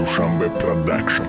Dushanbe Production.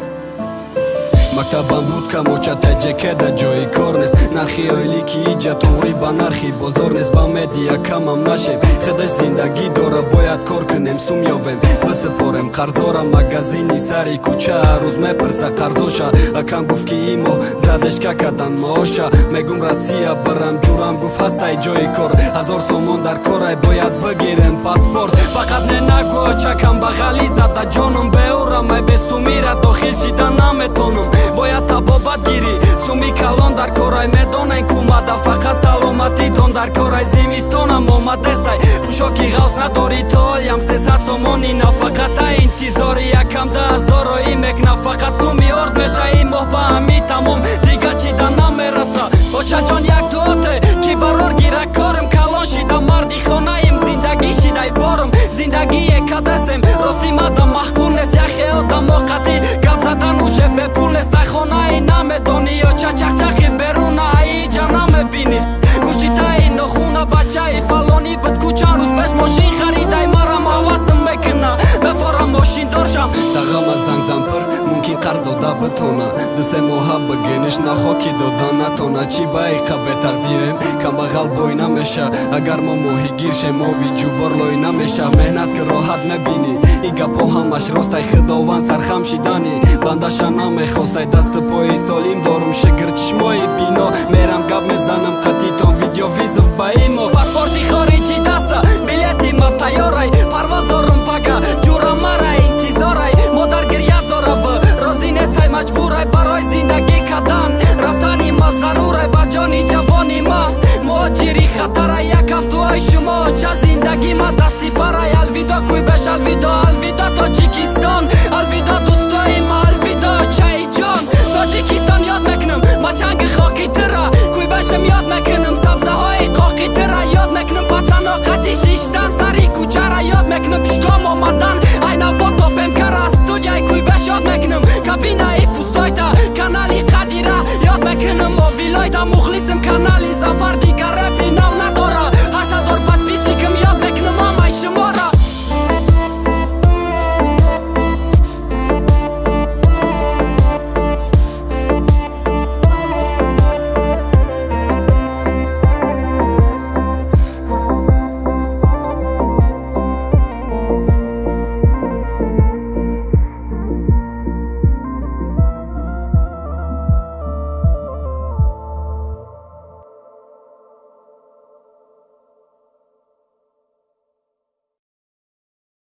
Мактабам буд ка мочата ҷекеда ҷои кор нест. Нархи оили ки иҷа туғри ба нархи бозор нест. Ба медия камам нашем, хидаш зиндагӣ дора, бояд кор кунем, сум ёвем, бисупорем қарзора. Магазини сари кӯча ҳаррӯз мепирса қарзоша. Акам гуфт ки ин моҳ задешка кардан маоша. Мегум Россия бирам ҷурам, гуфт ҳастай ҷои кор. Ҳазор сомон дар корай, бояд бигирем паспорт. Фақат не нагӯ чакам бағали зада ҷонум беурам, ай бесумира дохил шидан наметонам. Бояд табобат гирӣ, суми калон дар корай, медонен кумада фақат саломатитон дар корай. Зимистонам омадестай, пӯшоки ғавс надори тоям 300 сомони нафақата, интизори якам 10,000 имекна, фақат суми орд меша ин моҳ ба ҳами тамом, дига чида намераса. Очаҷон як дуоте ки барор гира корим, калон шида марди хонаим, зиндагӣ шидай борум, зиндагие кадастем, рости мада маҳкум нест, яхе одамо қатӣ, гап задан уже бепул нест. Дар хонаи намедонӣ ё чачахчахи беруна, аиҷа намебинӣ, гӯшитаи нохуна бачаи фалони бидкучан рӯз пеш мошин харидай, марам ҳавасм мекуна, мефорам мошиндоршам. Тағама зангзан пирс, мумкин қарз дода битона, дисе моҳа бигениш нахоки дода натона. Чӣ баиқа бетақдирем, камбағал бой намеша, агар мо моҳигир шем ови ҷубор лой намеша. Меҳнат ки роҳат мебинӣ, и гапо ҳамаш ростай, худованд сархам шидани бандаша намехостай. Дасти пои солим дорум, шигр чишмои бино, мерам гап мезанам қатитон, видео визов ба имо. Паспорти хориҷӣ даста, билети ма тайёрай, парвоз дорум пага, ҷура мара интизорай. Модар гирья дора в розӣ нестай, маҷбурай барои зиндагӣ кадан, рафтани ма зарурай, ба ҷони ҷавони ма муҳоҷири хатарай. Як ҳафтаи шумо ча зиндагӣ ма дасти барай. Алвидо Кӯйбеш, алвидо, алвидо Тоҷикистон, алвидо дӯстои ма, алвидо чаи ҷон. Тоҷикистон ёд мекунам, мачанги хоки тира, Кӯйбешам ёд мекунам, сабзаҳои қоқи тира, ёд мекунам пацано қати шиштан, сари кӯчара ёд мекунам, пешком омадан, айналбо топем кара, студияи Кӯйбеш ёд мекунам, кабина